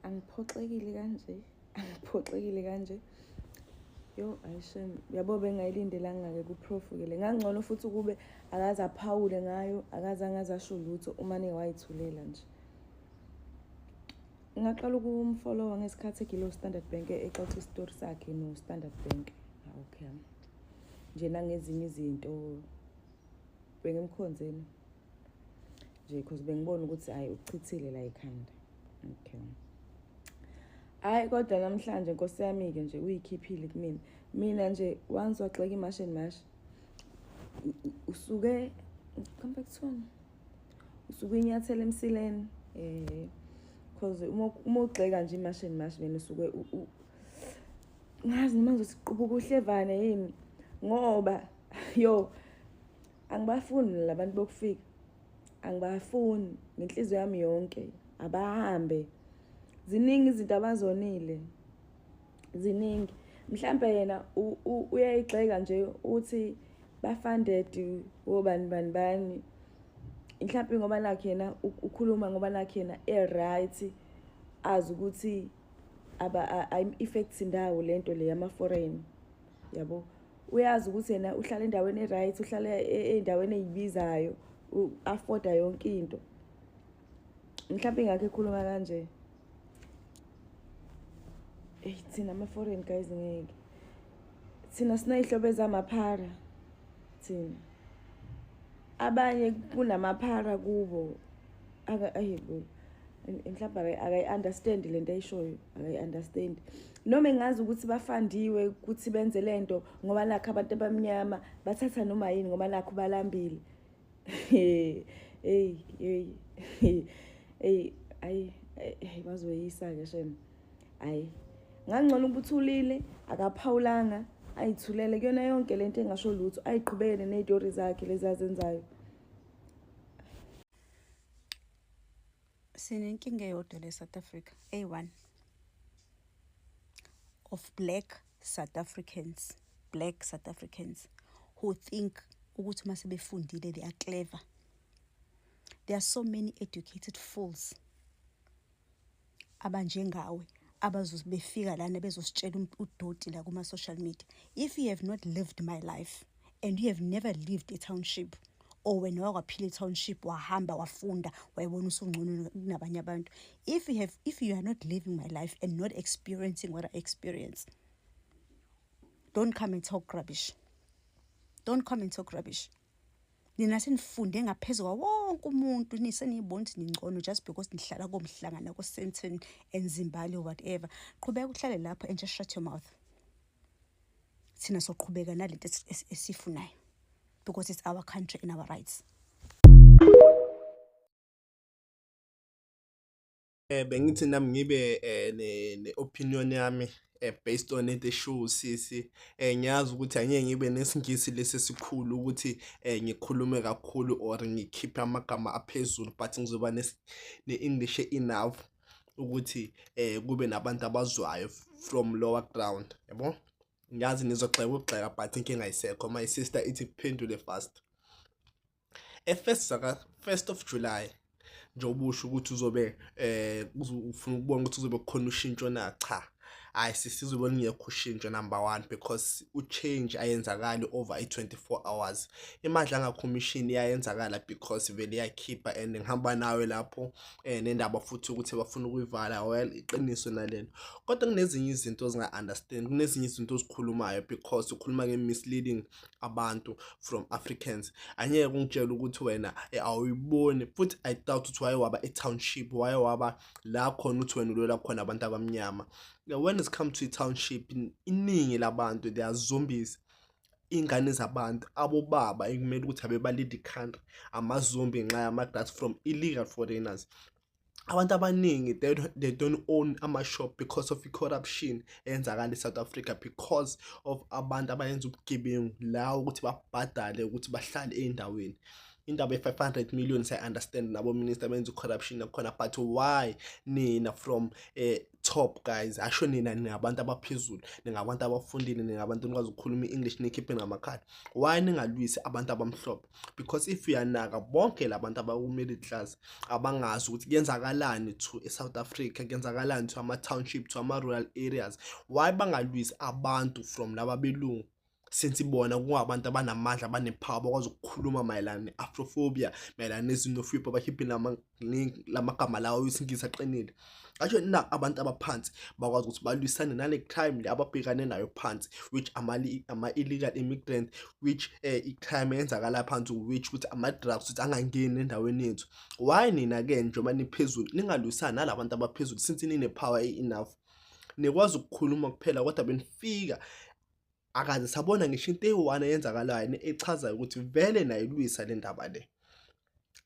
Angiphoxekile kanje yo ayishame yabo bengayilindelanga-ke kuprof-ke le ngangcono futhi kube akaze aphawule ngayo akaze asho lutho uma wayithulela nje. Ngaqala ukumfollowa ngesikhathi egilo Standard Bank exoxa isitori sakhe no Standard Bank. Okay. Nje nangezinye izinto bengimkhonzeni nje because bengibona ukuthi hayi uchithile la ekhanda. Okay. Hayi kodwa namhlanje Nkosi yami-ke nje uyikhiphile kumina. Mina nje once waxeka imash and mash usuke come back to one. Usuke inyathela emsileni because uma ugxeka nje imash and mash mina usuke ngazi manje siqubuka uhlevane yini ngoba yo angibafuni labantu bokufika. Angibafuni ngenhliziyo yami yonke abahambe. Ziningi izinto abazonile. Ziningi. Mhlambe yena uyayigxeka nje uthi bafunded obani. Mhlambe ngoba nakhe yena ukhuluma ngoba nakhe yena right azi ukuthi effects indawo lento le yama foreign. Yabo. Uyazi ukuthi yena uhlala endaweni eright, uhlala endaweni ezibizayo, afford yonke into. Mhlambe ngakho ekhuluma kanje. Thina ama-foreign guys ngeke. Thina sinayihlobo ezamaphara. Thina. Abanye kunamaphara kubo. Ayibo. Mhlawumbe akayi-understand lento ayishoyo. Akayi-understand. Noma ngazi ukuthi bafandiwe ukuthi benze lento ngoba nakho abantu abamnyama bathatha noma yini ngoba nakho balambile. Bazoyisa-ke shem. Hayi. Ngangcono ubuthulile akaphawulanga ayithulele kuyona yonke lento engasho lutho ayiqhubekele nezitori zakhe lezi azenzayo. Sinenkinga eyodwa le South Africa. A1 of black South Africans who think ukuthi mase befundile they are clever. There are so many educated fools abanjengawe abazobefika lana bezositshela udoti la kuma social media. If you have not lived my life and you have never lived a township or when waphila township wahamba wafunda wayibona usungcono kunabanye abantu, if you are not living my life and not experiencing what I experience, don't come and talk rubbish. Nina senifunde ngaphezulu wonke umuntu nisenibona ukuthi ningcono just because nihlala komhlangana ko Sandton eNzimbali or whatever. Qhubeka uhlale lapho and just shut your mouth. Sina soqhubeka nalento esifunayo because it's our country and our rights. Bengithi nami ngibe ne opinion yami based on the show sisi ngiyazi ukuthi angeke ngibe nesingisi lesesikhulu ukuthi ngikhulume kakhulu or ngikhiphe amagama aphezulu, but ngizoba ne English enough ukuthi kube nabantu abazwayo from lower ground, yabo. Ngiyazi nizoxeka but inkinga ayisekho. My sister ithi kuphendule fast. 1st of July njengoba usho ukuthi uzobe ufuna ukubona ukuthi uzobe khona ushintsho na cha. Sisizobona ngekho ushintsho number 1 because change ayenzakali over 24 hours. Imandla ngakhomishini iyayenzakala because vele iyakhipha and ngihamba nawe lapho nendaba futhi ukuthi bafuna ukuyivala. Well, iqiniso nalelo. Kodwa kunezinye izinto zinga understand, kunezinye izinto ozikhulumayo because ukhuluma nge-misleading abantu from Africans. Angeke ungitshela ukuthi wena awuyiboni futhi I doubt ukuthi waba e-township, waba la khona uthi wena ulola khona abantu abamnyama. When it's come to township, iningi labantu they are zombies. Ingane zabantu abobaba ekumele ukuthi abebalidi country amazombi nxa yama-grass from illegal foreigners. Abantu abaningi they don't own ama-shop because of corruption eyenzakala eSouth Africa, because of abantu abayenza ubugebengu la ukuthi babhadale ukuthi bahlale endaweni. indaba ye-500 million siya-understand nabo minister benza corruption nakhona, but why nina from top guys, asho nina ningabantu abaphezulu, ningabantu abafundile, ningabantu nikwazi ukukhuluma i-English nikhiphe ngamakhadi, why ningalwisi abantu abamhlophe? Because if uyanaka bonke labantu abaku-middle class abangazi ukuthi kuyenzakalani to e-South Africa, kuyenzakalani to ama-township, to ama-rural areas, why bangalwisi abantu from laba belungu since ibona kungabantu abanamandla, abanepower, bakwazi ukukhuluma mayelana ne-afrophobia, mayelana ne-xenophobia, bakhiphe lamagama lawo isingisi aqinile. Asho na abantu abaphansi bakwazi ukuthi balwisane nale crime le ababhekane nayo phansi, which ama-illegal immigrant, which i-crime eyenzakala phansi, which ukuthi ama-drugs ukuthi angangeni endaweni yethu. Why nina-ke njengoba niphezulu ningalwisani nalabantu abaphezulu since nine-power enough? Nikwazi ukukhuluma kuphela kodwa benifika akaze sabona ngisho into eyi-one eyenzakalayo echazayo ukuthi vele nayilwisa le ndaba le.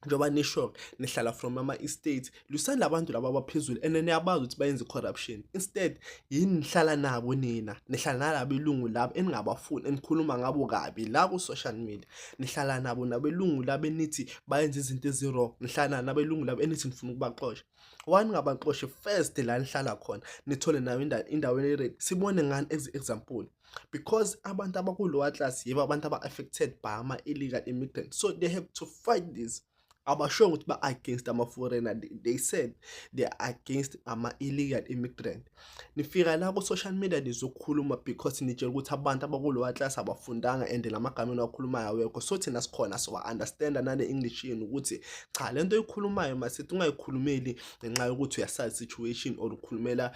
Njengoba nisho nihlala from ama-estates, lwisani labantu laba abaphezulu and niyabazi ukuthi bayenza i-corruption. Instead yini nihlala nabo nina, nihlala nalabo ilungu labo eningabafuni, enikhuluma ngabo kabi la ku-social media, nihlala nabo nabelungu labo enithi bayenza izinto ezi-wrong, nihlala nabelungu labo enithi nifuna ukubaxosha. Why ningabaxoshi first la nihlala khona, nithole nayo indawo e-ready, sibone ngani example? Because abantu abaku-lower class yibo abantu aba-affected by ama-illegal immigrants, so they have to fight this. Abasho ukuthi ba-against ama-foreigner, they said they are against ama-illegal immigrant. Nifika la ku-social media nizokhuluma because nitshela ukuthi abantu abaku-lower class abafundanga and lamagama eniwakhulumayo awekho, so thina sikhona siwa-understanda nane-English yenu ukuthi cha lento oyikhulumayo masithi ungayikhulumeli ngenxa yokuthi uyasazi situation or ukhulumela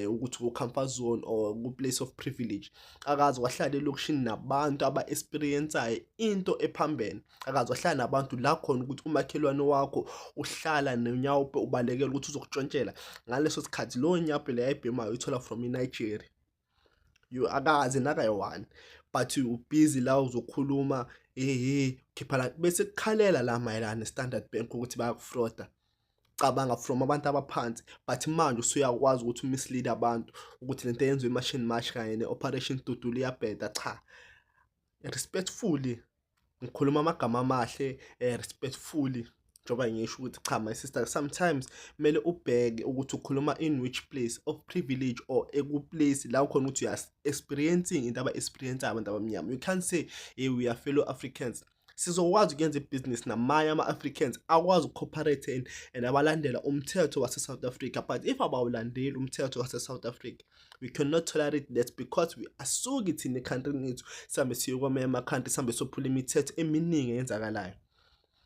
ukuthi ku-comfort zone or ku-place of privilege. Akaze wahlala elokishini nabantu aba-experienceayo into ephambene, akaze wahlala nabantu la khona ukuthi umakhelwane wakho uhlala nonyawupe ubalekela ukuthi uzokutshontshela ngaleso sikhathi lowo nyawupe le ayibhemayo uyithola from i-Nigeria. Akaze nakayi-one but ubhizi la uzokhuluma khipha bese kukhalela la mayelana ne-Standard Bank ukuthi bayakufroda. Cabanga from abantu abaphansi, but manje usuyakwazi ukuthi umislead abantu ukuthi lento yenziwe i-machine march kanye ne-Operation Dudula iyabheda. Cha, respectfully ngikhuluma amagama amahle, respectfully njengoba ngisho ukuthi cha my sister, sometimes kumele ubheke ukuthi ukhuluma in which place of privilege or eku-place la khona ukuthi uya-experiencing into aba-experience abantu abamnyama. You can't say we are fellow Africans. Sizokwazi ukuyenza ibhizinisi namanye ama-Africans akwazi uku-cooperate and abalandela umthetho wase-South Africa, but if abawulandeli umthetho wase-South Africa, we cannot tolerate that because we asuke thina ekhantrini yethu sihambe siye kwamanye ama-country, sihambe sophula imithetho eminingi eyenzakalayo.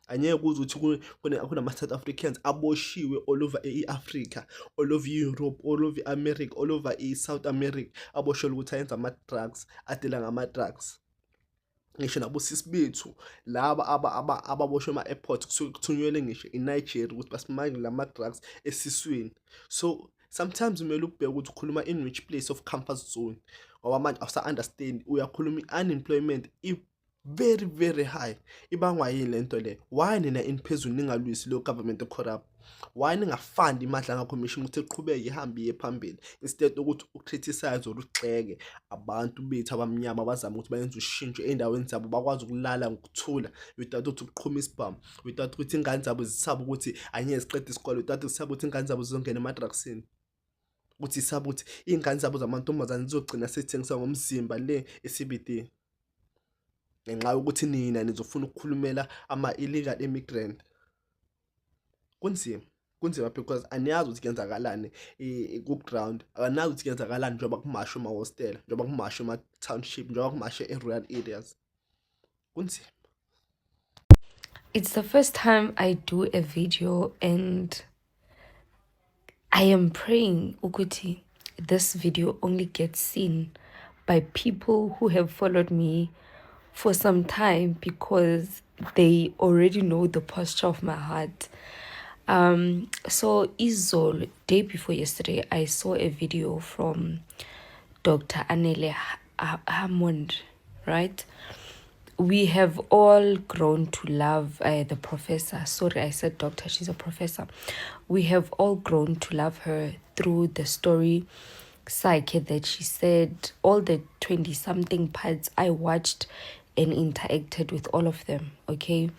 Angeke kuze ukuthi kunama-South Africans aboshiwe all over i-Africa, all over Europe, all over America, all over i-South America, aboshelwe ukuthi ayenza ama-drugs, adela ngama-drugs. Ngisho nabosisi bethu laba ababoshwe ema-airport kusuke kuthunyelwe ngisho i-Nigeria ukuthi basimake lama-drugs esiswini. So sometimes kumele ubheke ukuthi ukhuluma in which place of comfort zone, ngoba manje awusa-understand, uyakhuluma i-unemployment very very high. Ibangwa yini lento le? Why nina iniphezulu ningalwisi lo government corrupt? Why ningafandi iMadlanga Commission ukuthi iqhubeke ihambe iye phambili instead ukuthi ucriticize or ugxeke abantu bethu abamnyama abazama ukuthi bayenze ushintsho endaweni zabo, bakwazi ukulala ngokuthula without ukuthi uqhuma isibhamu, without ukuthi ingane zabo zisaba ukuthi angeke ziqede isikole, without zisaba ukuthi ingane zabo zizongena ema-drugsini, ukuthi isaba ukuthi iy'ngane zabo zamantombazane zizogcina sezithengisa ngomzimba le e-CBD ngenxa yokuthi nina nizofuna ukukhulumela ama-illegal immigrant. Kunzima because aniyazi ukuthi kuyenzakalani ku-ground, anazi ukuthi kuyenzakalani njengoba kumashe emahostela, njengoba kumashe ema-township, njengoba kumashe e-rural areas. Kunzima. It's the first time I do a video and I am praying ukuthi this video only gets seen by people who have followed me for some time because they already know the posture of my heart. So izolo, day before yesterday, I saw a video from Dr. Anele Hammond, right? We have all grown to love the professor. Sorry, I said doctor, she's a professor. We have all grown to love her through the story Psyche that she said, all the 20-something parts I watched and interacted with all of them, okay?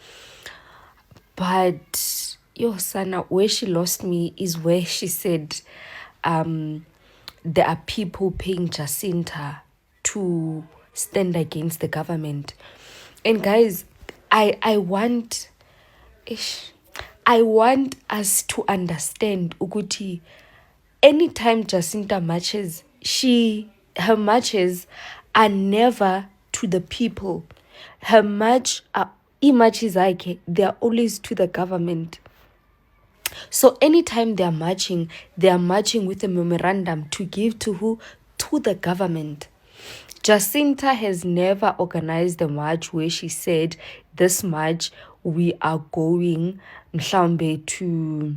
But yo, Sana, where she lost me is where she said there are people paying Jacinta to stand against the government. And guys, I want us to understand ukuthi anytime Jacinta marches, her marches are never to the people. Her marches zakhe, they are always to the government. So anytime they are marching with a memorandum to give to who? To the government. Jacinta has never organized a march where she said, this march we are going mhlambe to,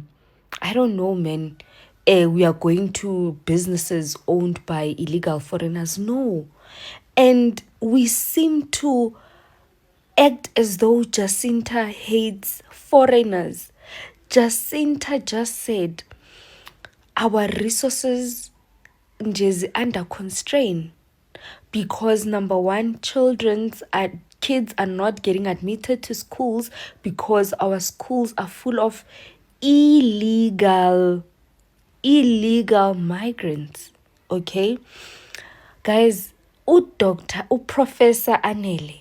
I don't know, man, we are going to businesses owned by illegal foreigners. No. And we seem to act as though Jacinta hates foreigners. Jacinta just said our resources are under constraint because number one, kids are not getting admitted to schools because our schools are full of illegal migrants. Okay, guys, Professor Anele,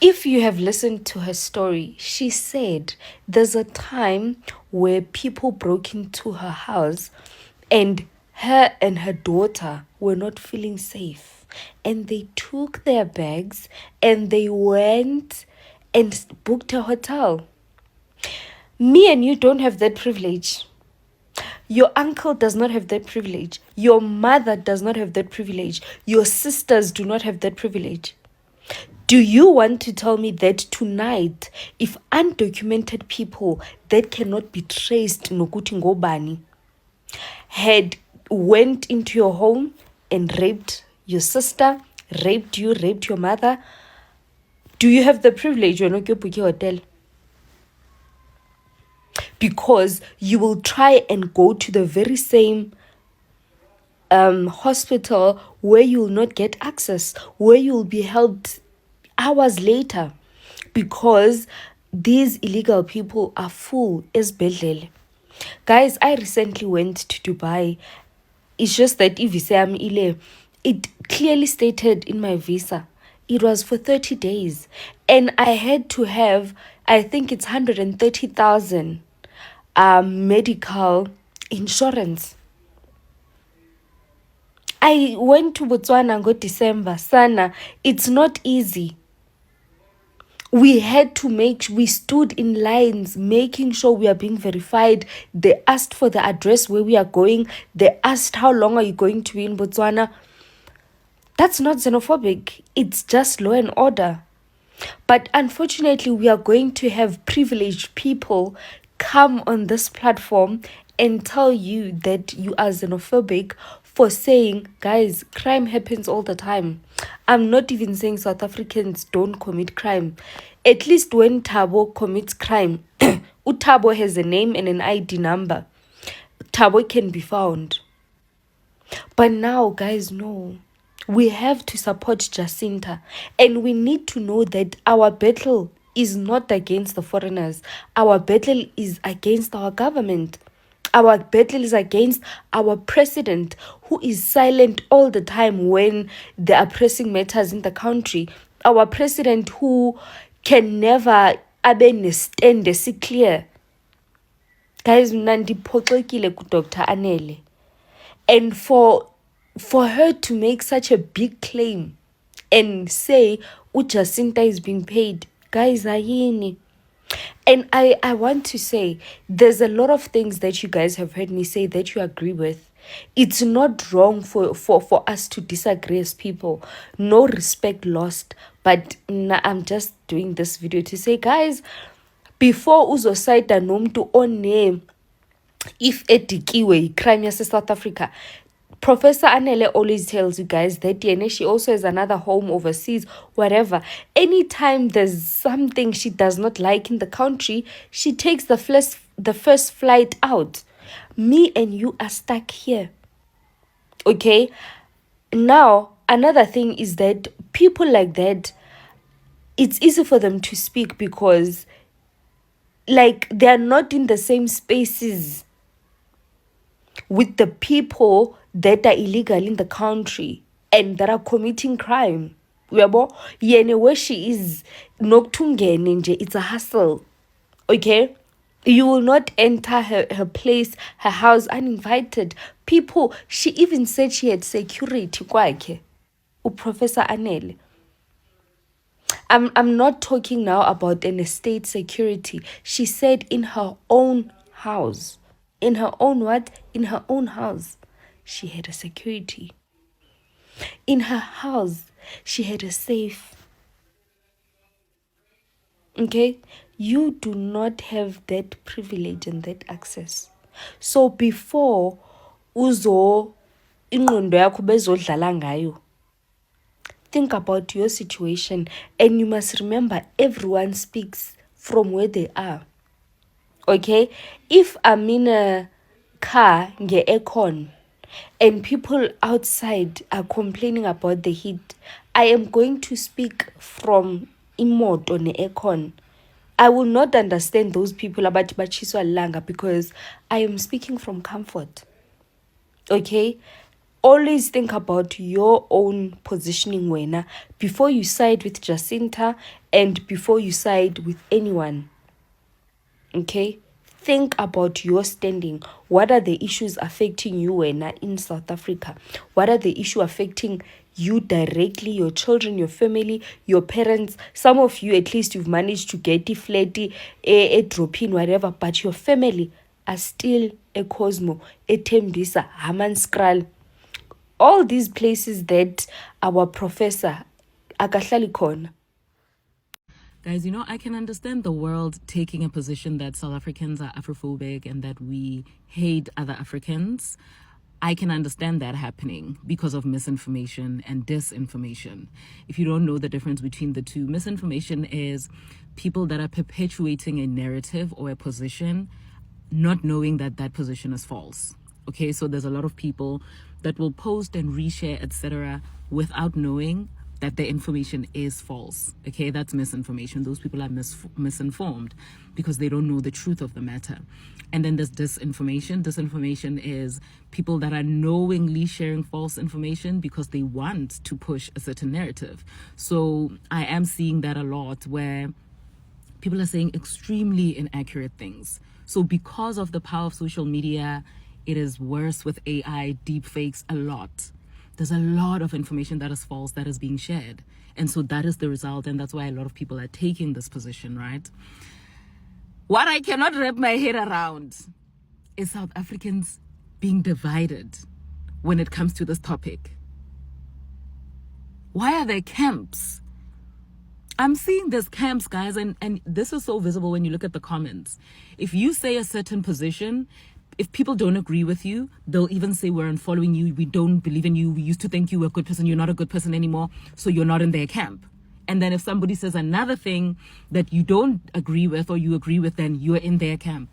if you have listened to her story, she said there's a time where people broke into her house and her and her daughter were not feeling safe. And they took their bags and they went and booked a hotel. Me and you don't have that privilege. Your uncle does not have that privilege. Your mother does not have that privilege. Your sisters do not have that privilege. Do you want to tell me that tonight, if undocumented people that cannot be traced nokuthi ngobani had went into your home and raped your sister, raped you, raped your mother, do you have the privilege of not book hotel? Because you will try and go to the very same hospital where you will not get access, where you will be held hours later because these illegal people are full as bedlele. Guys, I recently went to Dubai. It's just that it clearly stated in my visa it was for 30 days and I had to have, I think it's 130,000 medical insurance. I went to Botswana in December. Sana, it's not easy. We stood in lines making sure we are being verified. They asked for the address where we are going. They asked how long are you going to be in Botswana. That's not xenophobic. It's just law and order. But unfortunately, we are going to have privileged people come on this platform and tell you that you are xenophobic for saying, guys, crime happens all the time. I'm not even saying South Africans don't commit crime. At least when Thabo commits crime, Thabo has a name and an ID number. Thabo can be found. But now, guys, no. We have to support Jacinta. And we need to know that our battle is not against the foreigners. Our battle is against our government. Our battle is against our president, who is silent all the time when there are pressing matters in the country. Our president who can never stand clear. Guys, Nandi Potlekile Dr. Anele. And for her to make such a big claim and say Jacinta is being paid, guys, ayini. And I want to say, there's a lot of things that you guys have heard me say that you agree with. It's not wrong for us to disagree as people. No respect lost. But I'm just doing this video to say, guys, before uzosayida nomuntu one if edikiwe crime yase South Africa, Professor Anele always tells you guys that she also has another home overseas, whatever. Anytime there's something she does not like in the country, she takes the first flight out. Me and you are stuck here. Okay? Now, another thing is that people like that, it's easy for them to speak because like they're not in the same spaces with the people that are illegal in the country and that are committing crime. Uyabo? Yene where she is nokutungene nje, it's a hustle. Okay? You will not enter her place, her house uninvited. People, she even said she had security kwakhe. Professor Anele. I'm not talking now about an estate security. She said in her own house. In her own what? In her own house. She had a security. In her house, she had a safe. Okay? You do not have that privilege and that access. So before ingqondo yakho bezodlala ngayo, think about your situation, and you must remember everyone speaks from where they are. Okay? If I'm in a car nge-aircon and people outside are complaining about the heat, I am going to speak from imoto ne-aircon. I will not understand those people about bachiswa langa because I am speaking from comfort. Okay? Always think about your own positioning wena before you side with Jacinta and before you side with anyone. Okay? Think about your standing. What are the issues affecting you wena in South Africa? What are the issues affecting you directly, your children, your family, your parents? Some of you, at least, you've managed to get a flatty, a drop in, whatever, but your family are still a Cosmo, a Tembisa, Hammanskraal. All these places that our professor akahlali khona. Guys, I can understand the world taking a position that South Africans are Afrophobic and that we hate other Africans. I can understand that happening because of misinformation and disinformation. If you don't know the difference between the two, misinformation is people that are perpetuating a narrative or a position, not knowing that that position is false. Okay, so there's a lot of people that will post and reshare, etc., without knowing that the information is false. Okay, that's misinformation. Those people are misinformed because they don't know the truth of the matter. And then there's disinformation. Disinformation is people that are knowingly sharing false information because they want to push a certain narrative. So I am seeing that a lot where people are saying extremely inaccurate things. So because of the power of social media, it is worse with AI, deepfakes, a lot. There's a lot of information that is false that is being shared. And so that is the result. And that's why a lot of people are taking this position, right? What I cannot wrap my head around is South Africans being divided when it comes to this topic. Why are there camps? I'm seeing there's camps, guys, and this is so visible when you look at the comments. If you say a certain position, if people don't agree with you, they'll even say, we're unfollowing you, we don't believe in you, we used to think you were a good person, you're not a good person anymore, so you're not in their camp. And then if somebody says another thing that you don't agree with or you agree with, then you're in their camp.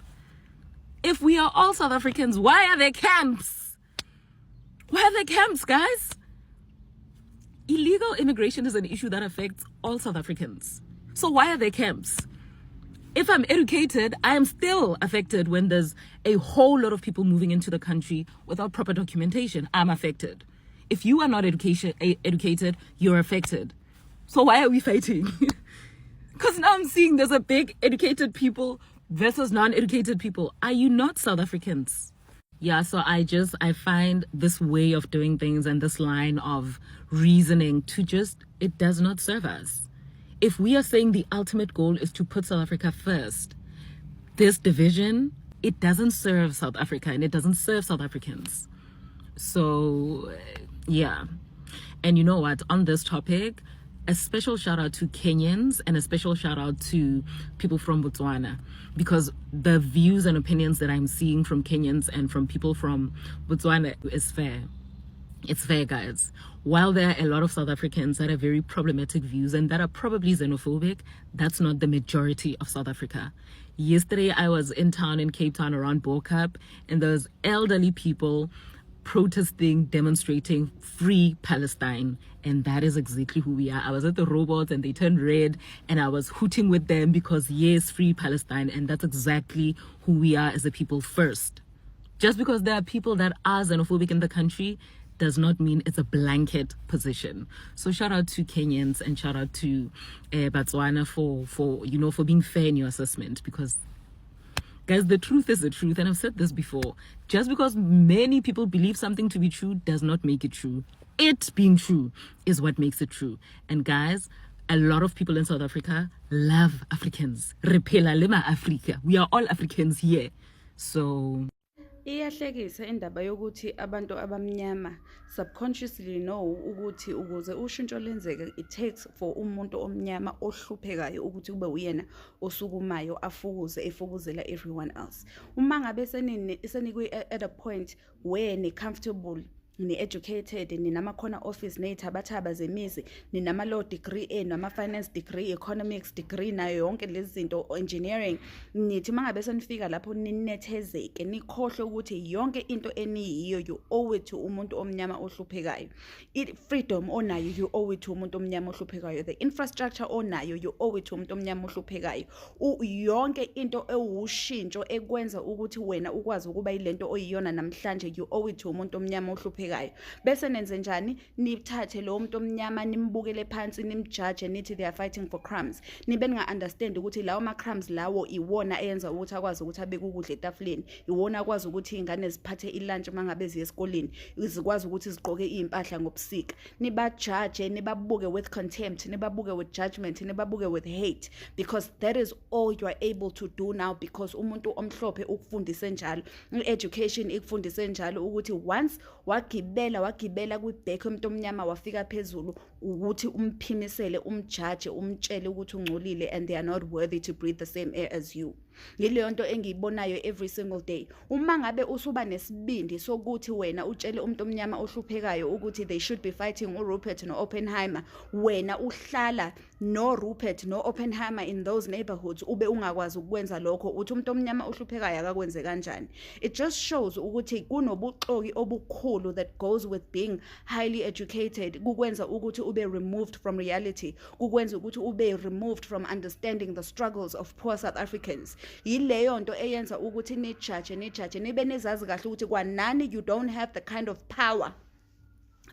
If we are all South Africans, why are there camps? Why are there camps, guys? Illegal immigration is an issue that affects all South Africans. So why are there camps? If I'm educated, I am still affected when there's a whole lot of people moving into the country without proper documentation. I'm affected. If you are not educated, you're affected. So why are we fighting? Because now I'm seeing there's a big educated people versus non-educated people. Are you not South Africans? Yeah, so I find this way of doing things and this line of reasoning it does not serve us. If we are saying the ultimate goal is to put South Africa first, this division, it doesn't serve South Africa and it doesn't serve South Africans. So, yeah. And you know what? On this topic, a special shout out to Kenyans and a special shout out to people from Botswana, because the views and opinions that I'm seeing from Kenyans and from people from Botswana is fair. It's fair, guys. While there are a lot of South Africans that have very problematic views and that are probably xenophobic, that's not the majority of South Africa. Yesterday, I was in town in Cape Town around Bo Cup, and those elderly people protesting, demonstrating, free Palestine. And that is exactly who we are. I was at the robots and they turned red and I was hooting with them because yes, free Palestine. And that's exactly who we are as a people first. Just because there are people that are xenophobic in the country does not mean it's a blanket position. So shout out to Kenyans and shout out to Botswana for being fair in your assessment, because guys, the truth is the truth, and I've said this before. Just because many people believe something to be true does not make it true. It being true is what makes it true. And guys, a lot of people in South Africa love Africans. Re phela le ma-Afrika. We are all Africans here. So Iyahlekisa indaba yokuthi abantu abamnyama subconsciously know ukuthi ukuze ushintsho lenzeke, it takes for umuntu omnyama ohluphekayo ukuthi kube uyena osukumayo efukuzela everyone else. Uma ngabe senikwi at a point where ni comfortable, ni-educated, ninama-corner office ney'thabathaba zemizi, ninama-law degree nama-finance degree, economics degree, nayo yonke lezi zinto, engineering, nithi mangabe senifika lapho ninethezeke, nikhohle ukuthi yonke into eniyiyo you owe it to umuntu omnyama ohluphekayo. Freedom onayo you owe it to umuntu omnyama ohluphekayo. The infrastructure onayo you owe it to umuntu omnyama ohluphekayo. Yonke into ewushintsho ekwenza ukuthi wena ukwazi ukuba yilento oyiyona namhlanje you owe it to umuntu omnyama ohluphekayo. Bese nenze njani? Nithathe lo muntu omnyama nimbukele phansi, nimjudge nithi they are fighting for crumbs. Nibe ninga-understand ukuthi lawo ma-crumbs lawo iwona eyenza ukuthi akwazi ukuthi abeke ukudla etafuleni, iwona akwazi ukuthi iy'ngane ziphathe ilunch mangabe ziye esikoleni, zikwazi ukuthi zigqoke iy'mpahla ngobusika. Nibajudge, nibabuke with contempt, nibabuke with judgment, nibabuke with hate, because that is all you are able to do now, because umuntu omhlophe ukufundise njalo, education ikufundise njalo ukuthi once wagibela kwibheke umuntu omnyama wafika phezulu ukuthi umphimisele, umjudge, umtshele ukuthi ungcolile and they are not worthy to breathe the same air as you. Yileyo nto engiyibonayo every single day. Uma ngabe usuba nesibindi sokuthi wena utshele umuntu omnyama ohluphekayo ukuthi they should be fighting uRupert no-Oppenheimer, wena uhlala no-Rupert no-Oppenheimer in those neighborhoods, ube ungakwazi ukwenza lokho, uthi umuntu omnyama ohluphekayo akakwenze kanjani. It just shows ukuthi kunobuxoki obukhulu that goes with being highly educated, kukwenza ukuthi ube removed from reality, kukwenza ukuthi ube removed from understanding the struggles of poor South Africans. Yileyo nto eyenza ukuthi nijudge nibe nizazi kahle ukuthi kwanani you don't have the kind of power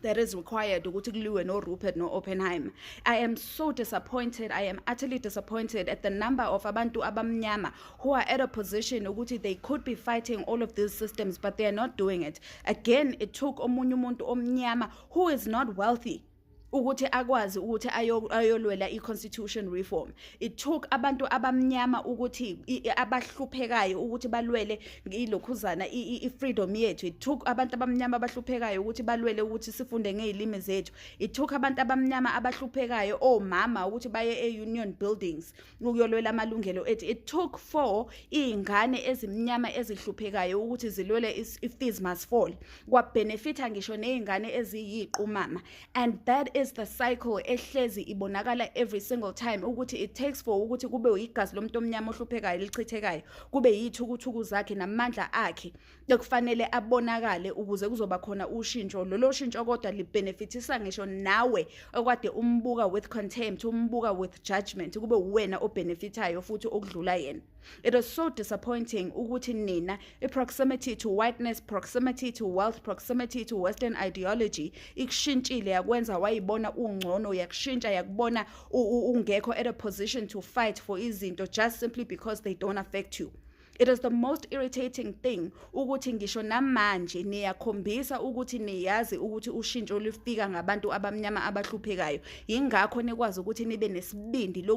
that is required ukuthi kuliwe no-Rupert no-Oppenheimer. I am so disappointed. I am utterly disappointed at the number of abantu abamnyama who are at a position ukuthi they could be fighting all of these systems, but they are not doing it. Again, it took omunye umuntu omnyama who is not wealthy ukuthi akwazi ukuthi ayolwela i-constitution reform. It took abantu abamnyama ukuthi abahluphekayo ukuthi balwele ilokhuzana i-freedom yethu. It took abantu abamnyama abahluphekayo ukuthi balwele ukuthi sifunde ngezilimi zethu. It took abantu abamnyama abahluphekayo omama ukuthi baye e-union buildings ukuyolwela amalungelo ethu. It took for izingane ezimnyama ezihluphekayo ukuthi zilwele if-fees must fall, kwabenefita ngisho nezingane eziyiqumama. And that is the cycle ehlezi ibonakala every single time ukuthi it takes for ukuthi kube uyigazi lomuntu omnyama ohluphekayo lichithekayo, kube yithukuthuku zakhe namandla akhe ekufanele abonakale ukuze kuzoba khona ushintsho. Lolo shintsho kodwa libenefitisa ngisho nawe okwade umbuka with contempt, umbuka with judgment, kube uwena obenefitayo futhi okudlula yena. It is so disappointing ukuthi nina proximity to whiteness, proximity to wealth, proximity to Western ideology ikushintshile yakwenza wayibona ungcono, yakushintsha yakubona ungekho at a position to fight for izinto just simply because they don't affect you. It is the most irritating thing ukuthi ngisho namanje niyakhombisa ukuthi niyazi ukuthi ushintsho lifika ngabantu abamnyama abahluphekayo. Yingakho nikwazi ukuthi nibe nesibindi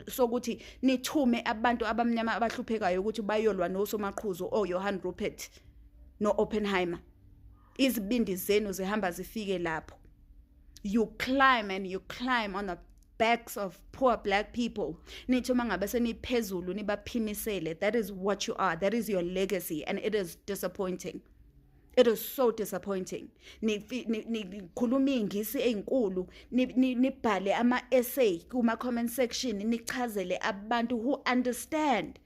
sokuthi nithume abantu abamnyama abahluphekayo ukuthi bayolwa nosomaqhuzu Johann Rupert no-Oppenheimer. Izibindi zenu zihamba zifike lapho. You climb and you climb on the backs of poor black people. Nithuma ngabe seniphezulu nibaphimisele. That is what you are. That is your legacy, and it is disappointing. It is so disappointing. Nikhuluma ingisi enkulu, nibhale ama-essay kuma comment section, nichazele abantu who understand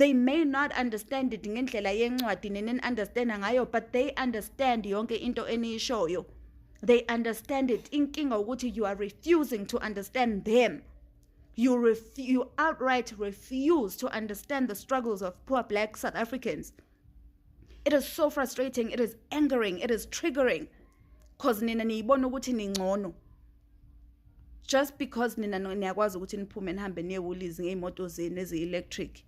They may not understand it ngendlela yencwadi nenen understand ngayo, but they understand yonke into eniyishoyo. They understand it. Inkinga ukuthi you are refusing to understand them. You outright refuse to understand the struggles of poor black South Africans. It is so frustrating, it is angering, it is triggering. Because nina niyibona ukuthi ningcono. Just because nina niyakwazi ukuthi niphume nihambe niyewoolizi ngeimoto zenu ezi-electric.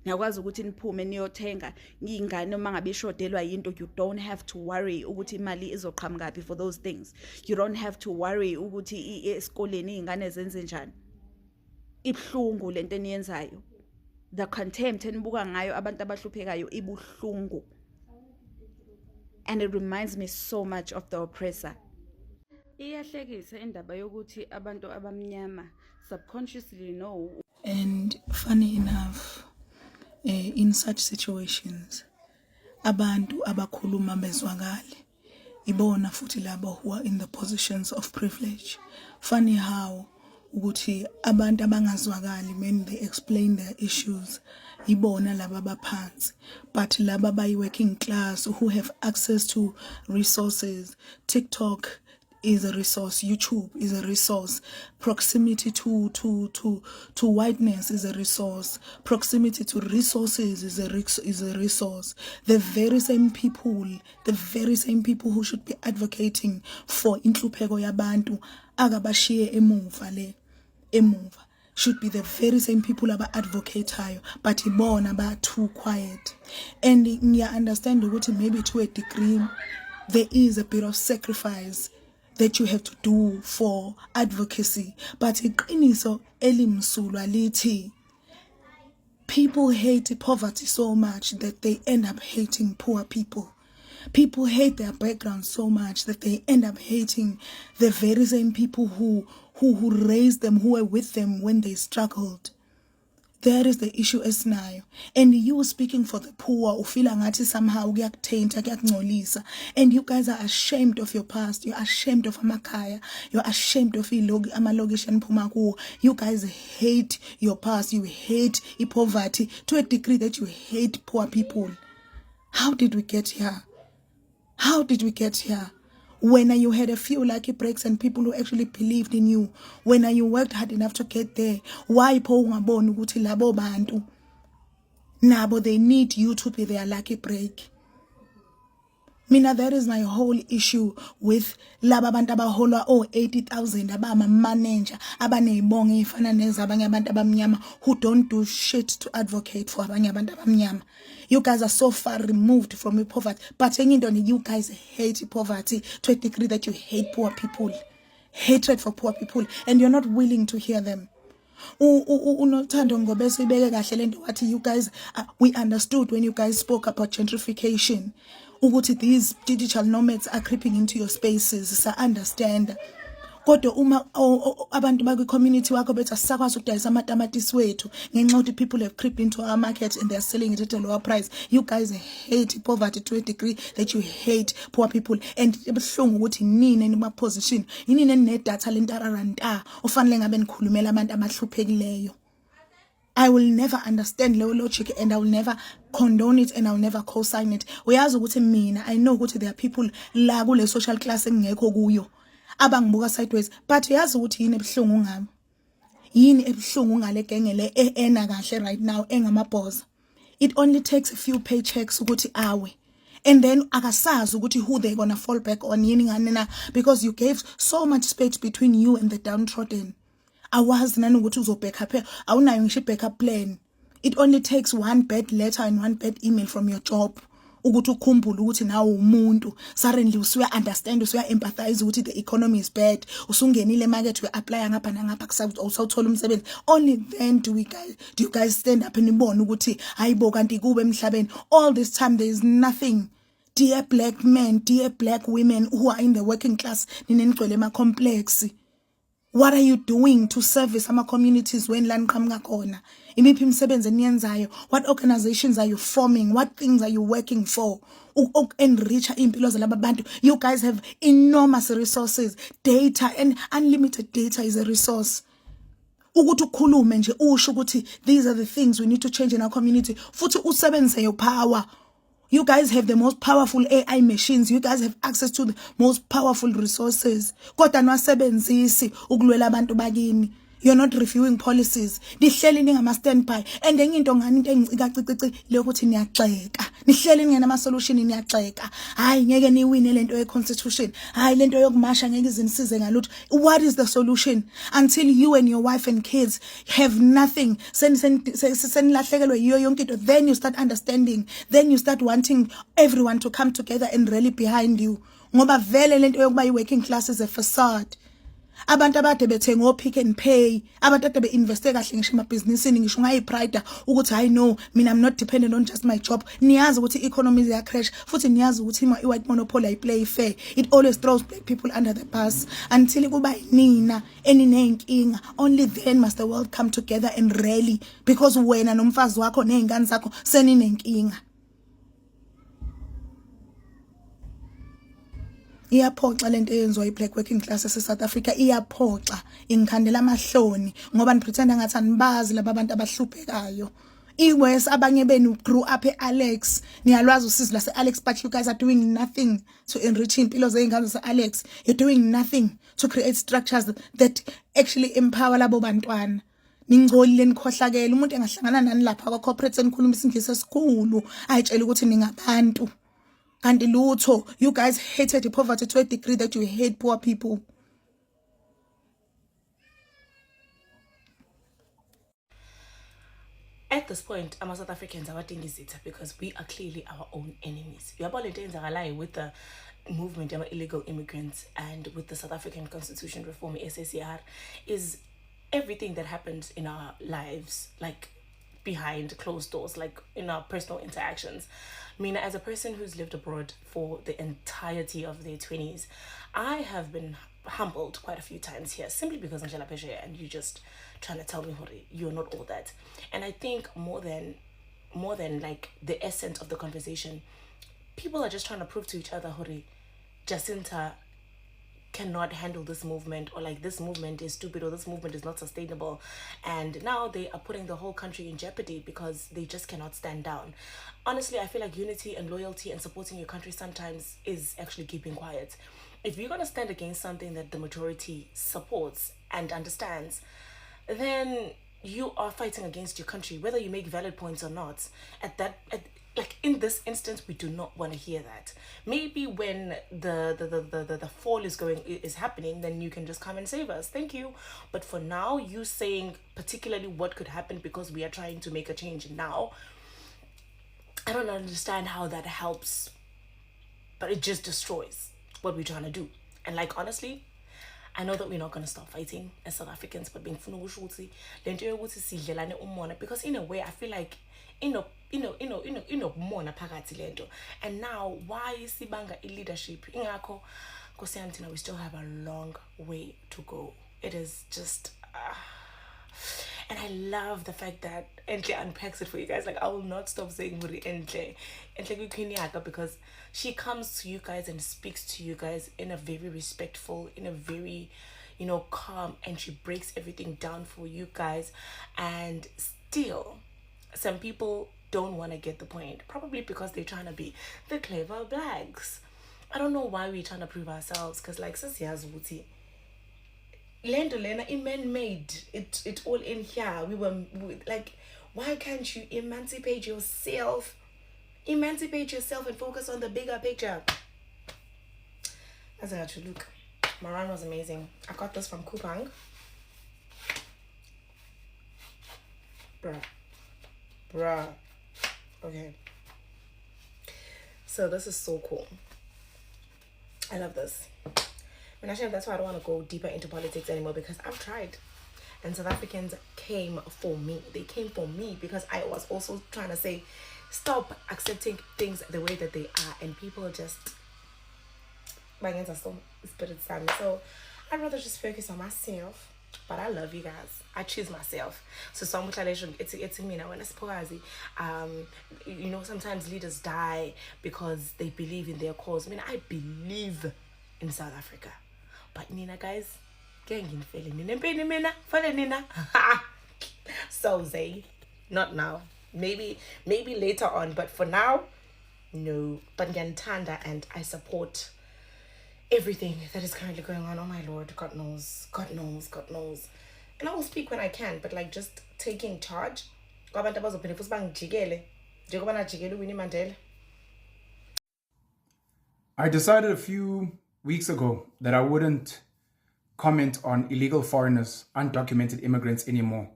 Niyakwazi ukuthi niphume niyothenga ingane uma ngabe ishodelwa yinto, you don't have to worry ukuthi imali izoqhamuka for those things. You don't have to worry ukuthi esikoleni ingane zenze njani. Ibhlungu lento eniyenzayo. The contempt enibuka ngayo abantu abahluphekayo ibuhlungu. And it reminds me so much of the oppressor. Iyahlekisa indaba yokuthi abantu abamnyama subconsciously know. And funny enough, in such situations, abantu abakhuluma bezwakale ibona futhi labo who are in the positions of privilege. Funny how ukuthi abantu abangazwakali when they explain their issues ibona laba baphansi, but laba bayi working class who have access to resources. TikTok is a resource, YouTube is a resource, proximity to whiteness is a resource, proximity to resources is a resource. The very same people who should be advocating for inhlupheko yabantu akabashiye emuva should be the very same people aba advocate, but ibona ba too quiet. And you understand ukuthi maybe to a degree there is a bit of sacrifice that you have to do for advocacy, but iqiniso elimsulwa lithi people hate poverty so much that they end up hating poor people. People hate their background so much that they end up hating the very same people who raised them, who were with them when they struggled. That is the issue esinayo. And you speaking for the poor, ufila ngathi somehow kuyakuthainta, kuyakungcolisa. And you guys are ashamed of your past. You're ashamed of amakaya. You're ashamed of amalokishi eniphuma kuwo. You guys hate your past. You hate poverty to a degree that you hate poor people. How did we get here? How did we get here? When you had a few lucky breaks and people who actually believed in you, when you worked hard enough to get there, why po ungaboni ukuthi labo bantu nabo they need you to be their lucky break? Mina, that is my whole issue with laba bantu abaholwa 80,000 abama manager abanezibongo ezifana nezabanye abantu abamnyama who don't do shit to advocate for abanye abantu abamnyama. You guys are so far removed from poverty, but you guys hate poverty to a degree that you hate poor people. Hatred for poor people, and you're not willing to hear them. Unothando Ngobese ibeke kahle lento wathi you guys, we understood when you guys spoke about gentrification. Ukuthi these digital nomads are creeping into your spaces. Sa understand. Kodwa uma abantu bakwi community wakho bethi asakwazi ukudayisa amatamatisi wethu ngenxa ukuthi people have creeped into our market and they are selling it at a lower price. You guys hate poverty to a degree that you hate poor people. And ebuhlungu ukuthi nini enima position yini enedata lentararanta ofanele ngabe nikhulumela abantu abahluphekileyo. I will never understand leyo logic, and I will never condone it, and I will never co-sign it. Uyazi ukuthi mina I know ukuthi there are people la kule social class engekho kuyo abangibuka sideways, but uyazi ukuthi yini ebuhlungu ngami? Yini ebuhlungu ngale genge le ena kahle right now engamaboss? It only takes a few paychecks ukuthi awe, and then akasazi ukuthi who they gonna fall back on yini ngani na, because you gave so much space between you and the downtrodden. Awazi nani ukuthi uzobackup, awunayo ngisho backup plan. It only takes one bad letter and one bad email from your job ukuthi ukhumbule ukuthi nawe umuntu. Suddenly usuya understand, usuya empathize ukuthi the economy is bad, usungenile market, we apply ngapha nangapha usawuthola umsebenzi. Only then do you guys stand up and ibone ukuthi hayibo kanti kube emhlabeni. All this time there is nothing. Dear black men, dear black women who are in the working class, ninenigcwele ema complex, what are you doing to service ama communities when la niqhamuka khona? Imiphi imisebenzi eniyenzayo? What organizations are you forming? What things are you working for? Enrich impilo zalaba bantu. You guys have enormous resources. Data and unlimited data is a resource. ukuthi ukhulume nje usho ukuthi these are the things we need to change in our community futhi usebenzise your power. You guys have the most powerful AI machines. You guys have access to the most powerful resources. Kodwa nwasebenzisi ukulwela abantu bakini. You're not reviewing policies. Nihleli ningama standby. And enye into ngani into engicika cici lokuthi niyaxeka. Nihleli ningena solution niyaxeka. Hayi ngeke niwine lento ye constitution. Hayi lento yokumasha ngeke izinisize ngalutho. What is the solution? Until you and your wife and kids have nothing. Senilahlekelwe yiyo yonke into. Then you start understanding. Then you start wanting everyone to come together and rally behind you. Ngoba vele lento yokuba i working class is a facade. Abantu abade bethenga o Pick n Pay, abantu ade beinveste kahle ngisho emabhizinisini ngisho ngayipride ukuthi I know mina I'm not dependent on just my job. Niyazi ukuthi economy ya crash futhi niyazi ukuthi i white monopoly ay play fair. It always throws black people under the bus until kuba nina eninenkinga. Only then must the world come together and rally because wena nomfazi wakho nezingane zakho seninenkinga. Iyaphoxa lento eyenziwa i-black working class ese-South Africa iyaphoxa ingikhandela amahloni ngoba nipretenda ngathi anibazi laba bantu abahluphekayo. Iwes abanye benu grew up e-Alex niyalwazi usizi lase-Alex but you guys are doing nothing to enrich impilo zey'ngane zase-Alex. You're doing nothing to create structures that actually empower labo bantwana. Ningcolile nikhohlakele umuntu engahlangana nani lapha kwa-corporate enikhuluma isingisi esikhulu ayitshela ukuthi ningabantu. Kanti lutho, you guys hated the poverty to a degree that you hate poor people. At this point, I'm South Africans are it because we are clearly our own enemies. We are about with the movement of illegal immigrants and with the South African Constitution Reform SACR is everything that happens in our lives, like behind closed doors, like in our personal interactions. Mina, as a person who's lived abroad for the entirety of their 20s, I have been humbled quite a few times here simply because I'm Peshe and you just trying to tell me you're not all that. And I think more than like the essence of the conversation, people are just trying to prove to each other Jacinta cannot handle this movement, or like this movement is stupid, or this movement is not sustainable, and now they are putting the whole country in jeopardy because they just cannot stand down. Honestly, I feel like unity and loyalty and supporting your country sometimes is actually keeping quiet. If you're going to stand against something that the majority supports and understands, then you are fighting against your country, whether you make valid points or not. Like in this instance, we do not want to hear that. Maybe when the fall is happening, then you can just come and save us. Thank you. But for now, you saying particularly what could happen because we are trying to make a change now, I don't understand how that helps. But it just destroys what we're trying to do. And like honestly, I know that we're not going to stop fighting as South Africans, but being because in a way I feel like mona phakathi lento. And now why sibanga leadership ingakho Nkosi we still have a long way to go. It is just and I love the fact that Enhle unpacks it for you guys. Like I will not stop saying Enhle because she comes to you guys and speaks to you guys in a very respectful, in a very calm, and she breaks everything down for you guys. And still some people don't want to get the point, probably because they're trying to be the clever blacks. I don't know why we're trying to prove ourselves, because like Sisi Wuti, Lendo Lena, man made it all in here. We like, why can't you emancipate yourself and focus on the bigger picture? As I had to look, Maran was amazing. I got this from Kupang. Bruh. Okay. So this is so cool. I love this. And actually, that's why I don't want to go deeper into politics anymore, because I've tried. And South Africans came for me. They came for me because I was also trying to say, stop accepting things the way that they are. And people just, my hands are so spirit sad. So I'd rather just focus on myself. But I love you guys. I choose myself. So it's me now. When sometimes leaders die because they believe in their cause. I believe in South Africa. But Nina guys, So Zay, not now. Maybe later on, but for now, no. But ngiyantanda and I support everything that is currently going on. Oh my Lord, God knows. And I will speak when I can, but like just taking charge. I decided a few weeks ago that I wouldn't comment on illegal foreigners, undocumented immigrants anymore,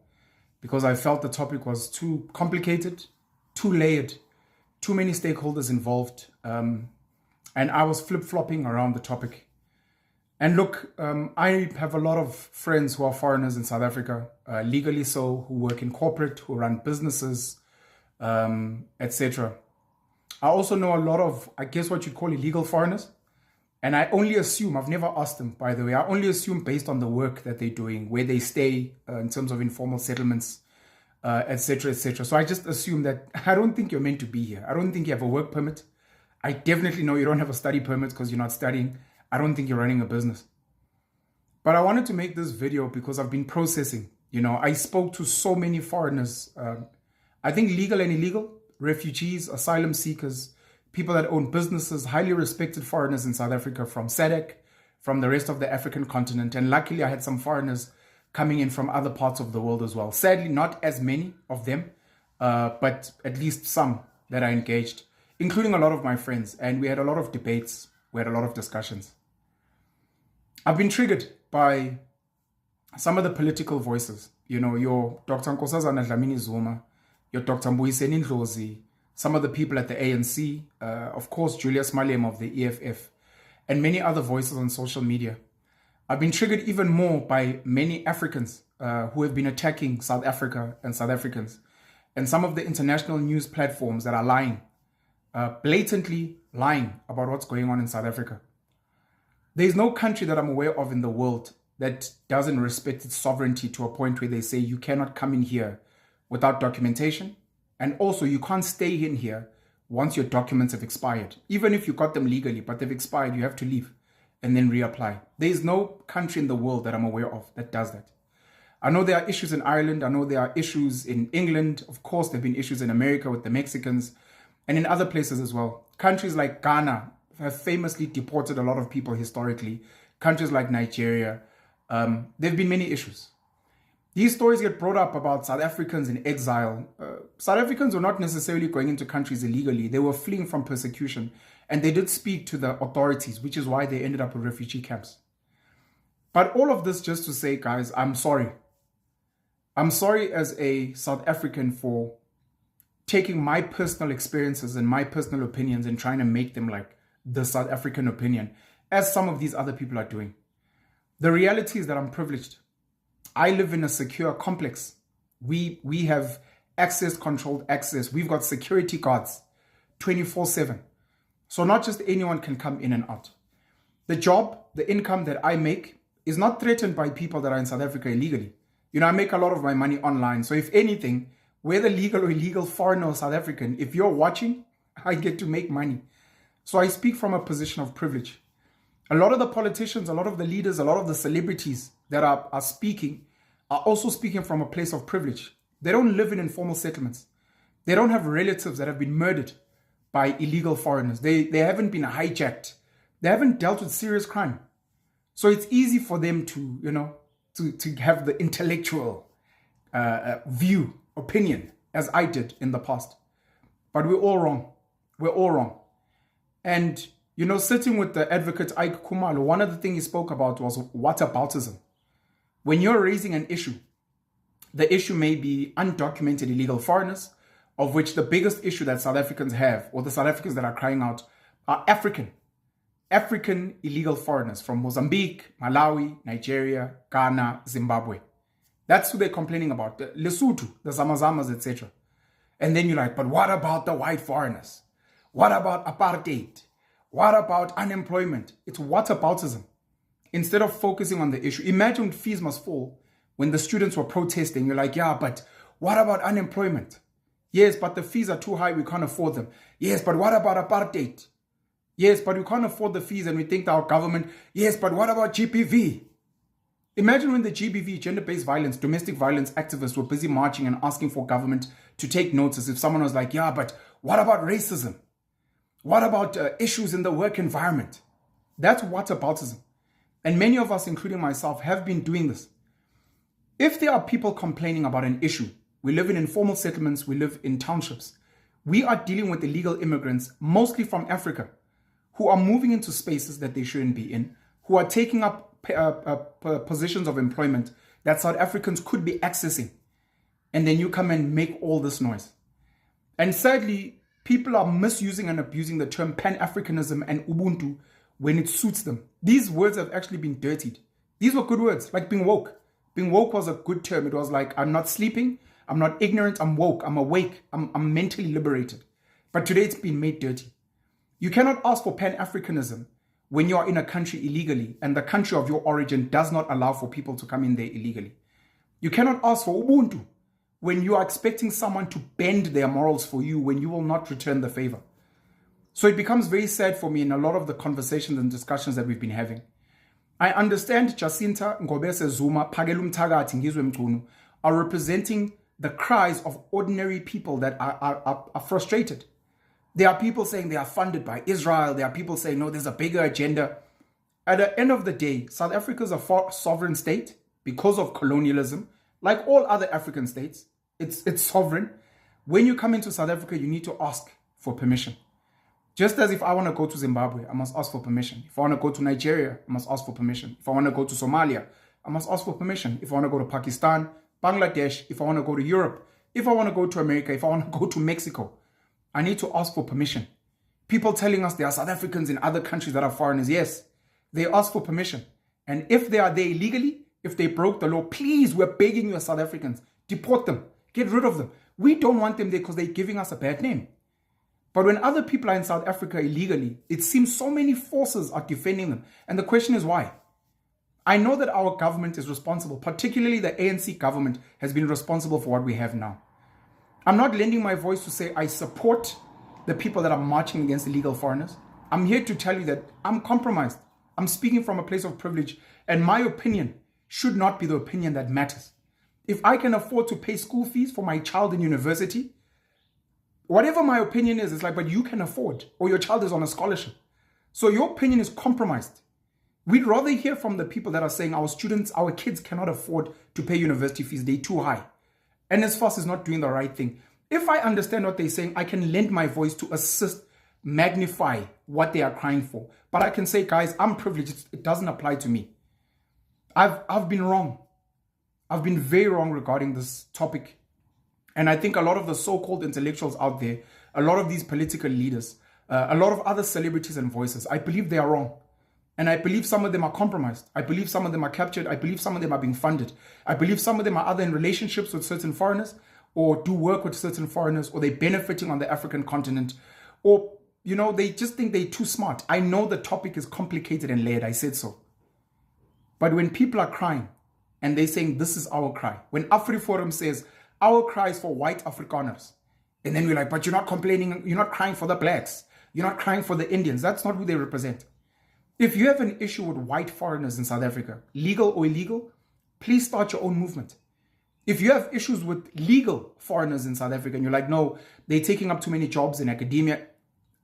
because I felt the topic was too complicated, too layered, too many stakeholders involved, and I was flip-flopping around the topic. And look, I have a lot of friends who are foreigners in South Africa, legally so, who work in corporate, who run businesses, etc. I also know a lot of, I guess what you'd call illegal foreigners. And I only assume, I've never asked them, by the way, I only assume based on the work that they're doing, where they stay in terms of informal settlements, etc., etc. So I just assume that I don't think you're meant to be here. I don't think you have a work permit. I definitely know you don't have a study permit because you're not studying. I don't think you're running a business. But I wanted to make this video because I've been processing. You know, I spoke to so many foreigners, I think legal and illegal, refugees, asylum seekers, people that own businesses, highly respected foreigners in South Africa from SADC, from the rest of the African continent. And luckily I had some foreigners coming in from other parts of the world as well. Sadly, not as many of them, but at least some that I engaged, including a lot of my friends. And we had a lot of debates. We had a lot of discussions. I've been triggered by some of the political voices. You know, your Dr. Nkosazana Dlamini Zuma, your Dr. Mbuyiseni Ndlozi, some of the people at the ANC, of course, Julius Malema of the EFF, and many other voices on social media. I've been triggered even more by many Africans who have been attacking South Africa and South Africans, and some of the international news platforms that are lying, blatantly lying about what's going on in South Africa. There's no country that I'm aware of in the world that doesn't respect its sovereignty to a point where they say you cannot come in here without documentation. And also you can't stay in here once your documents have expired. Even if you got them legally, but they've expired, you have to leave and then reapply. There's no country in the world that I'm aware of that does that. I know there are issues in Ireland. I know there are issues in England. Of course, there have been issues in America with the Mexicans and in other places as well. Countries like Ghana have famously deported a lot of people historically. Countries like Nigeria, there have been many issues. These stories get brought up about South Africans in exile. South Africans were not necessarily going into countries illegally. They were fleeing from persecution. And they did speak to the authorities, which is why they ended up with refugee camps. But all of this just to say, guys, I'm sorry. I'm sorry as a South African for taking my personal experiences and my personal opinions and trying to make them like the South African opinion, as some of these other people are doing. The reality is that I'm privileged. I live in a secure complex. We have access, controlled access. We've got security guards 24/7. So not just anyone can come in and out. The job, the income that I make is not threatened by people that are in South Africa illegally. You know, I make a lot of my money online. So if anything, whether legal or illegal, foreign or South African, if you're watching, I get to make money. So I speak from a position of privilege. A lot of the politicians, a lot of the leaders, a lot of the celebrities that are speaking are also speaking from a place of privilege. They don't live in informal settlements. They don't have relatives that have been murdered by illegal foreigners. They haven't been hijacked. They haven't dealt with serious crime. So it's easy for them to, you know, to have the intellectual view, opinion, as I did in the past. But we're all wrong. We're all wrong. And, you know, sitting with the advocate Ike Khumalo, one of the things he spoke about was whataboutism. When you're raising an issue, the issue may be undocumented illegal foreigners, of which the biggest issue that South Africans have, or the South Africans that are crying out, are African illegal foreigners from Mozambique, Malawi, Nigeria, Ghana, Zimbabwe. That's who they're complaining about. The Lesotho, the Zamazamas, etc. And then you're like, but what about the white foreigners? What about apartheid? What about unemployment? It's whataboutism. Instead of focusing on the issue, imagine fees must fall when the students were protesting. You're like, yeah, but what about unemployment? Yes, but the fees are too high. We can't afford them. Yes, but what about apartheid? Yes, but we can't afford the fees and we think our government. Yes, but what about GPV? Imagine when the GBV, gender-based violence, domestic violence activists were busy marching and asking for government to take notice. If someone was like, yeah, but what about racism? What about issues in the work environment? That's whataboutism. And many of us, including myself, have been doing this. If there are people complaining about an issue, we live in informal settlements, we live in townships. We are dealing with illegal immigrants, mostly from Africa, who are moving into spaces that they shouldn't be in, who are taking up positions of employment that South Africans could be accessing. And then you come and make all this noise. And sadly, people are misusing and abusing the term Pan-Africanism and Ubuntu when it suits them. These words have actually been dirtied. These were good words, like being woke. Being woke was a good term. It was like, I'm not sleeping, I'm not ignorant, I'm woke, I'm awake, I'm mentally liberated. But today it's been made dirty. You cannot ask for Pan-Africanism when you are in a country illegally and the country of your origin does not allow for people to come in there illegally. You cannot ask for Ubuntu when you are expecting someone to bend their morals for you when you will not return the favor. So it becomes very sad for me in a lot of the conversations and discussions that we've been having. I understand Jacinta Ngobese Zuma, Phakela Umthakathi, Ngizwe Mchunu, are representing the cries of ordinary people that are frustrated. There are people saying they are funded by Israel. There are people saying, no, there's a bigger agenda. At the end of the day, South Africa is a sovereign state because of colonialism. Like all other African states, it's sovereign. When you come into South Africa, you need to ask for permission. Just as if I want to go to Zimbabwe, I must ask for permission. If I want to go to Nigeria, I must ask for permission. If I want to go to Somalia, I must ask for permission. If I want to go to Pakistan, Bangladesh, if I want to go to Europe, if I want to go to America, if I want to go to Mexico, I need to ask for permission. People telling us there are South Africans in other countries that are foreigners. Yes, they ask for permission. And if they are there illegally, if they broke the law, please, we're begging you as South Africans, deport them, get rid of them. We don't want them there because they're giving us a bad name. But when other people are in South Africa illegally, it seems so many forces are defending them. And the question is why? I know that our government is responsible, particularly the ANC government has been responsible for what we have now. I'm not lending my voice to say I support the people that are marching against illegal foreigners. I'm here to tell you that I'm compromised. I'm speaking from a place of privilege, and my opinion should not be the opinion that matters. If I can afford to pay school fees for my child in university, whatever my opinion is, it's like, but you can afford, or your child is on a scholarship. So your opinion is compromised. We'd rather hear from the people that are saying our students, our kids cannot afford to pay university fees, they're too high. NSFAS is not doing the right thing. If I understand what they're saying, I can lend my voice to assist, magnify what they are crying for. But I can say, guys, I'm privileged. It doesn't apply to me. I've been wrong. I've been very wrong regarding this topic. And I think a lot of the so-called intellectuals out there, a lot of these political leaders, a lot of other celebrities and voices, I believe they are wrong. And I believe some of them are compromised. I believe some of them are captured. I believe some of them are being funded. I believe some of them are either in relationships with certain foreigners or do work with certain foreigners, or they're benefiting on the African continent, or, you know, they just think they're too smart. I know the topic is complicated and layered. I said so. But when people are crying and they're saying this is our cry, when AfriForum says our cry is for white Afrikaners, and then we're like, but you're not complaining, you're not crying for the blacks, you're not crying for the Indians. That's not who they represent. If you have an issue with white foreigners in South Africa, legal or illegal, please start your own movement. If you have issues with legal foreigners in South Africa and you're like, no, they're taking up too many jobs in academia,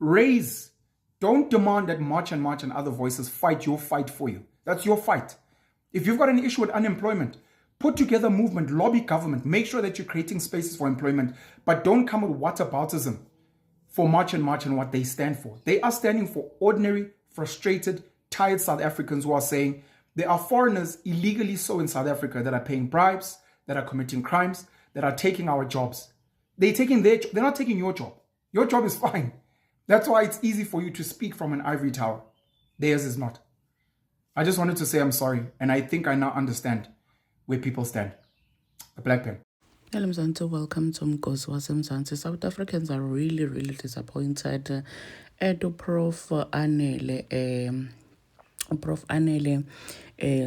raise. Don't demand that March and other voices fight your fight for you. That's your fight. If you've got an issue with unemployment, put together a movement, lobby government, make sure that you're creating spaces for employment, but don't come with whataboutism for March and what they stand for. They are standing for ordinary, frustrated, tired South Africans who are saying there are foreigners illegally so in South Africa that are paying bribes, that are committing crimes, that are taking our jobs. They're not taking your job. Your job is fine. That's why it's easy for you to speak from an ivory tower. Theirs is not. I just wanted to say I'm sorry, and I think I now understand where people stand. A black pen. Hello Mzansi, welcome to Mgozi Mzansi. South Africans are really, really disappointed. Prof Anele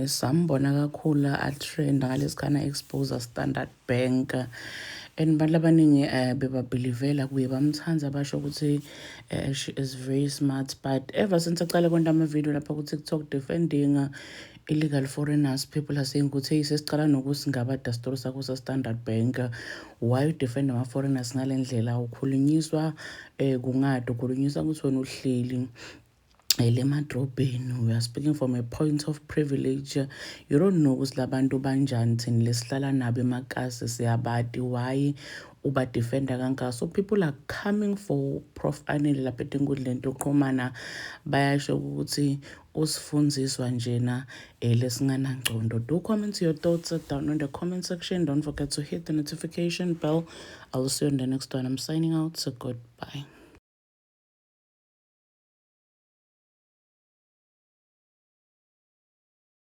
sambona kakhulu a trend ngalesikhana expose Standard Bank and bantu abaningi bebabhilivela kuye bamthanda basho ukuthi she is very smart, but ever since aqala kwenta ama-video lapha ku-TikTok defending illegal foreigners, people are saying ukuthi hey sesicala nokusingaba dastori sakho sa-Standard Bank, why you defend ama-foreigners ngale ndlela? Ukhulunyiswa kungade ukhulunyiswa ukuthi wena uhleli lemadrobheni. We are speaking from a point of privilege. You don't know ukuthi labantu banjani thina lesihlala nabo emakasi siyabadi, why uba defender kangaka? So people are coming for Prof Anele lapha enkundleni yokuxhumana bayasho ukuthi usifundziswa njena lesinganangcondo. Do comment your thoughts down in the comment section. Don't forget to hit the notification bell. I'll see you in the next one. I'm signing out, so goodbye.